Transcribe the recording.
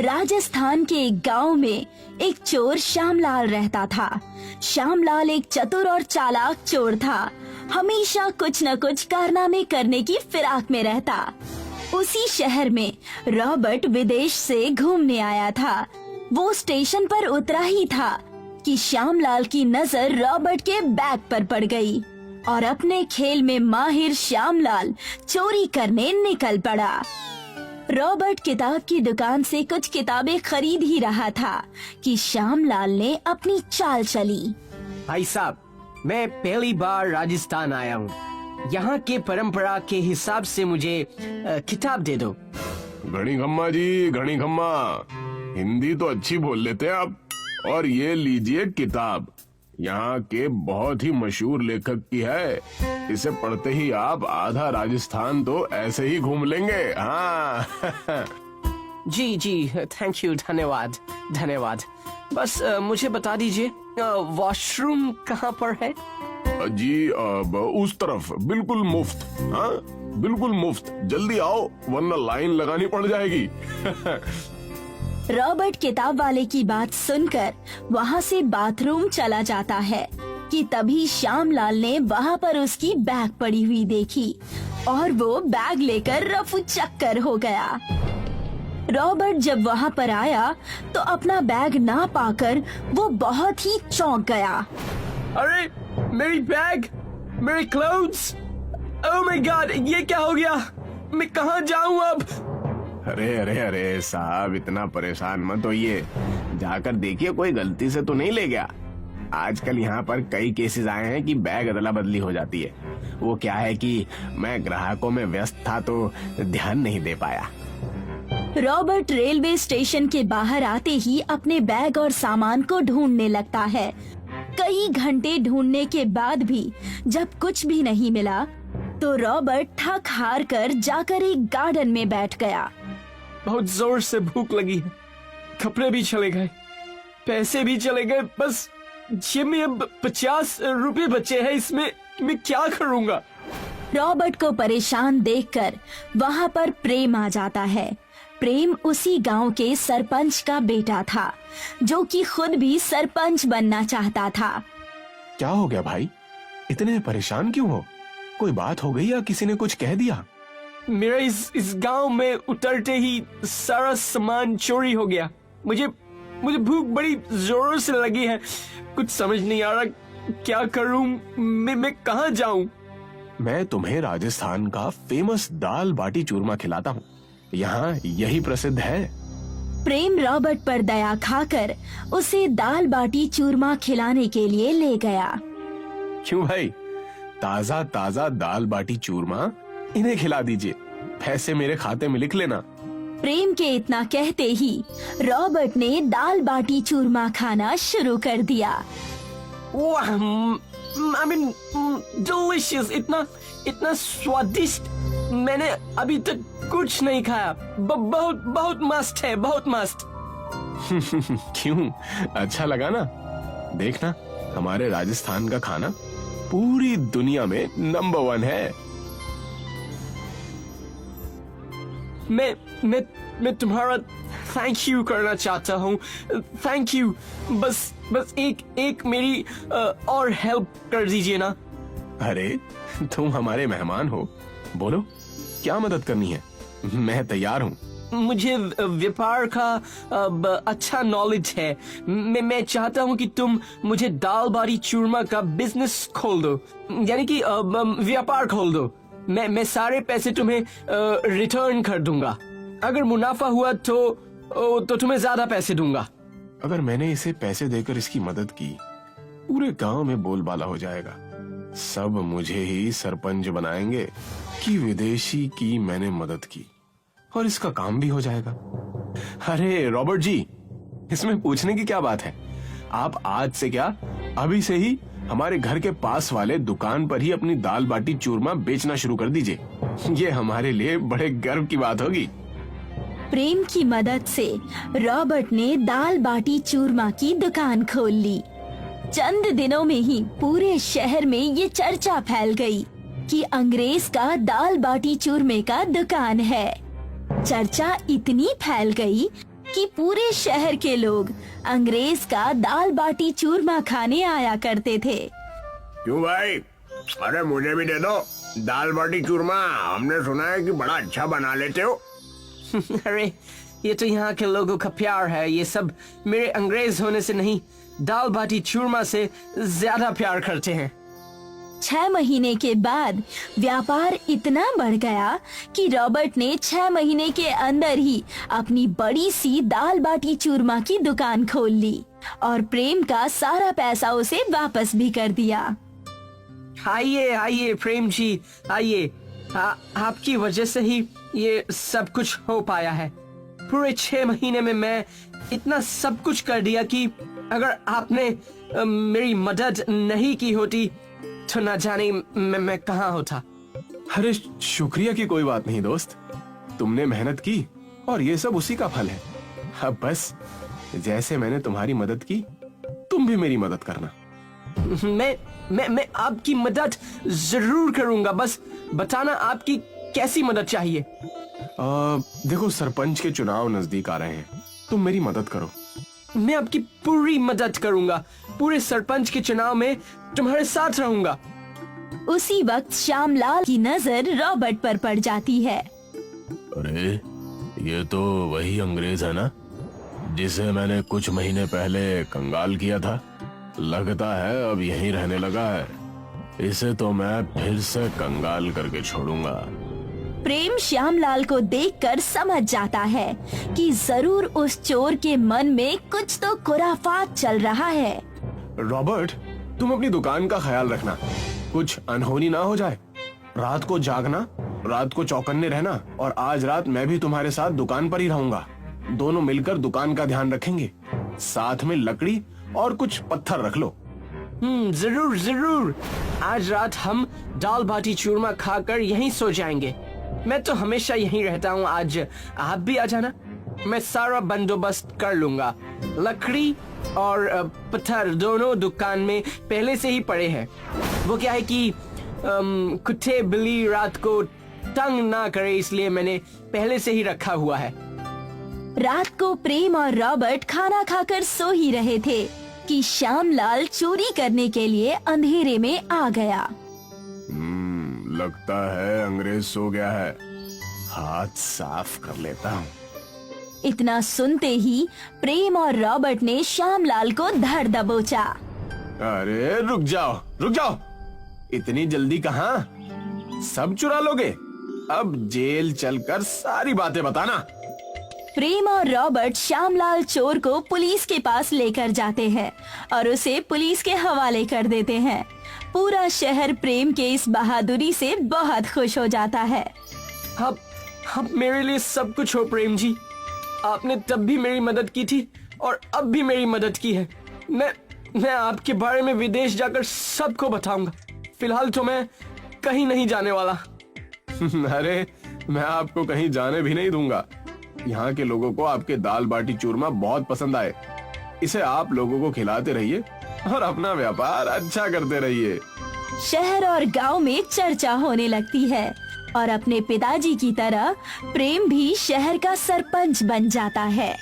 राजस्थान के एक गांव में एक चोर श्यामलाल रहता था। श्यामलाल एक चतुर और चालाक चोर था। हमेशा कुछ न कुछ कारनामे करने की फिराक में रहता। उसी शहर में रॉबर्ट विदेश से घूमने आया था। वो स्टेशन पर उतरा ही था कि श्यामलाल की नजर रॉबर्ट के बैग पर पड़ गई और अपने खेल में माहिर श्यामलाल चोरी करने निकल पड़ा। रॉबर्ट किताब की दुकान से कुछ किताबें खरीद ही रहा था कि श्यामलाल ने अपनी चाल चली। भाई साहब, मैं पहली बार राजस्थान आया हूँ। यहाँ के परंपरा के हिसाब से मुझे किताब दे दो। घनी खम्मा जी, घनी खम्मा, हिंदी तो अच्छी बोल लेते हैं आप। और ये लीजिए किताब, यहाँ के बहुत ही मशहूर लेखक की है। इसे पढ़ते ही आप आधा राजस्थान तो ऐसे ही घूम लेंगे। हाँ। जी जी, थैंक यू, धन्यवाद धन्यवाद। बस मुझे बता दीजिए वॉशरूम कहाँ पर है? जी उस तरफ, बिल्कुल मुफ्त। हाँ बिल्कुल मुफ्त, जल्दी आओ वरना लाइन लगानी पड़ जाएगी। रॉबर्ट किताब वाले की बात सुनकर वहाँ से बाथरूम चला जाता है कि तभी श्यामलाल ने वहाँ पर उसकी बैग पड़ी हुई देखी और वो बैग लेकर रफू चक्कर हो गया। रॉबर्ट जब वहाँ पर आया तो अपना बैग ना पाकर वो बहुत ही चौंक गया। अरे मेरी बैग, मेरे क्लोथ्स, ओह माय गॉड, ये क्या हो गया? मैं कहाँ जाऊँ अब? अरे अरे अरे साहब, इतना परेशान मत होइए। जाकर देखिए कोई गलती से तो नहीं ले गया। आजकल यहाँ पर कई केसेस आए हैं कि बैग अदला बदली हो जाती है। वो क्या है कि मैं ग्राहकों में व्यस्त था तो ध्यान नहीं दे पाया। रॉबर्ट रेलवे स्टेशन के बाहर आते ही अपने बैग और सामान को ढूंढने लगता है। कई घंटे ढूंढने के बाद भी जब कुछ भी नहीं मिला तो रॉबर्ट थक हार कर जाकर एक गार्डन में बैठ गया। बहुत जोर से भूख लगी है, कपड़े भी चले गए, पैसे भी चले गए। बस जेब में अब 50 रुपए बचे हैं, इसमें मैं क्या करूँगा? रॉबर्ट को परेशान देखकर वहाँ पर प्रेम आ जाता है। प्रेम उसी गांव के सरपंच का बेटा था जो कि खुद भी सरपंच बनना चाहता था। क्या हो गया भाई, इतने परेशान क्यों हो? कोई बात हो गई या किसी ने कुछ कह दिया? मेरा इस गांव में उतरते ही सारा सामान चोरी हो गया। मुझे भूख बड़ी जोरों से लगी है, कुछ समझ नहीं आ रहा क्या करूं, मैं कहां जाऊं? मैं तुम्हें राजस्थान का फेमस दाल बाटी चूरमा खिलाता हूँ, यहाँ यही प्रसिद्ध है। प्रेम रॉबर्ट पर दया खाकर उसे दाल बाटी चूरमा खिलाने के लिए ले गया। क्यों भाई, ताजा ताजा दाल बाटी चूरमा इन्हें खिला दीजिए, पैसे मेरे खाते में लिख लेना। प्रेम के इतना कहते ही रॉबर्ट ने दाल बाटी चूरमा खाना शुरू कर दिया। वाह, I mean, delicious, इतना स्वादिष्ट मैंने अभी तक कुछ नहीं खाया। बहुत बहुत मस्त है, बहुत मस्त। क्यों, अच्छा लगा ना? देखना, हमारे राजस्थान का खाना पूरी दुनिया में नंबर 1 है। मैं तुम्हारा थैंक यू करना चाहता हूँ, थैंक यू। बस एक मेरी और हेल्प कर दीजिए ना। अरे तुम हमारे मेहमान हो, बोलो क्या मदद करनी है, मैं तैयार हूँ। मुझे व्यापार का अच्छा नॉलेज है। मैं चाहता हूँ कि तुम मुझे दाल बाटी चूरमा का बिजनेस खोल दो, यानी कि व्यापार खोल दो। मैं सारे पैसे तुम्हें रिटर्न कर दूंगा। अगर मुनाफा हुआ तो तुम्हें ज्यादा पैसे दूंगा। अगर मैंने इसे पैसे देकर इसकी मदद की, पूरे गांव में बोलबाला हो जाएगा। सब मुझे ही सरपंच बनाएंगे कि विदेशी की मैंने मदद की, और इसका काम भी हो जाएगा। अरे रॉबर्ट जी, इसमें पूछने की क्या बात है? आप आज से क्या, अभी से ही हमारे घर के पास वाले दुकान पर ही अपनी दाल बाटी चूरमा बेचना शुरू कर दीजिए। ये हमारे लिए बड़े गर्व की बात होगी। प्रेम की मदद से रॉबर्ट ने दाल बाटी चूरमा की दुकान खोल ली। चंद दिनों में ही पूरे शहर में ये चर्चा फैल गई कि अंग्रेज का दाल बाटी चूरमे का दुकान है। चर्चा इतनी फैल गई कि पूरे शहर के लोग अंग्रेज का दाल बाटी चूरमा खाने आया करते थे। क्यों भाई? अरे मुझे भी दे दो दाल बाटी चूरमा, हमने सुना है कि बड़ा अच्छा बना लेते हो। अरे ये तो यहाँ के लोगों का प्यार है, ये सब मेरे अंग्रेज होने से नहीं, दाल बाटी चूरमा से ज्यादा प्यार करते हैं। 6 महीने के बाद व्यापार इतना बढ़ गया कि रॉबर्ट ने 6 महीने के अंदर ही अपनी बड़ी सी दाल बाटी चूरमा की दुकान खोल ली और प्रेम का सारा पैसा उसे वापस भी कर दिया। आइए आइए प्रेम जी, आइए। आपकी वजह से ही ये सब कुछ हो पाया है। पूरे 6 महीने में मैं इतना सब कुछ कर दिया कि अगर आपने मेरी मदद नहीं की होती तो ना जाने मैं कहाँ होता। अरे शुक्रिया की कोई बात नहीं दोस्त, तुमने मेहनत की और ये सब उसी का फल है। अब बस जैसे मैंने तुम्हारी मदद की तुम भी मेरी मदद करना। मैं आपकी मदद जरूर करूंगा, बस बताना आपकी कैसी मदद चाहिए। देखो सरपंच के चुनाव नजदीक आ रहे हैं, तुम मेरी मदद करो। मैं आपकी पूरी मदद करूंगा, पूरे सरपंच के चुनाव में तुम्हारे साथ रहूंगा। उसी वक्त श्यामलाल की नजर रॉबर्ट पर पड़ जाती है। अरे ये तो वही अंग्रेज है ना, जिसे मैंने कुछ महीने पहले कंगाल किया था। लगता है अब यहीं रहने लगा है। इसे तो मैं फिर से कंगाल करके छोड़ूंगा। प्रेम श्यामलाल को देखकर समझ जाता है कि जरूर उस चोर के मन में कुछ तो खुराफात चल रहा है। रॉबर्ट, तुम अपनी दुकान का ख्याल रखना, कुछ अनहोनी ना हो जाए। रात को जागना, रात को चौकन्ने रहना, और आज रात मैं भी तुम्हारे साथ दुकान पर ही रहूंगा। दोनों मिलकर दुकान का ध्यान रखेंगे। साथ में लकड़ी और कुछ पत्थर रख लो। जरूर जरूर। आज रात हम दाल बाटी चूरमा खाकर यहीं सो जाएंगे। मैं तो हमेशा यहीं रहता हूँ, आज आप भी आ जाना। मैं सारा बंदोबस्त कर लूंगा। लकड़ी और पत्थर दोनों दुकान में पहले से ही पड़े हैं। वो क्या है कि कुत्ते बिल्ली रात को तंग ना करे, इसलिए मैंने पहले से ही रखा हुआ है। रात को प्रेम और रॉबर्ट खाना खाकर सो ही रहे थे कि श्यामलाल चोरी करने के लिए अंधेरे में आ गया। लगता है अंग्रेज सो गया है, हाथ साफ कर लेता हूँ। इतना सुनते ही प्रेम और रॉबर्ट ने श्यामलाल को धर दबोचा। अरे रुक जाओ, इतनी जल्दी कहाँ? सब चुरा लोगे? अब जेल चलकर सारी बातें बताना। प्रेम और रॉबर्ट श्यामलाल चोर को पुलिस के पास लेकर जाते हैं और उसे पुलिस के हवाले कर देते हैं। पूरा शहर प्रेम के इस बहादुरी से बहुत खुश हो जाता है। अब मेरे लिए सब कुछ हो प्रेम जी। आपने तब भी मेरी मदद की थी और अब भी मेरी मदद की है। मैं आपके बारे में विदेश जाकर सबको बताऊंगा। फिलहाल तो मैं कहीं नहीं जाने वाला। अरे मैं आपको कहीं जाने भी नहीं दूंगा। यहाँ के लोगों को आपके दाल बाटी चूरमा बहुत पसंद आए। इसे आप लोगों को खिलाते रहिए और अपना व्यापार अच्छा करते रहिए। शहर और गांव में चर्चा होने लगती है और अपने पिताजी की तरह प्रेम भी शहर का सरपंच बन जाता है।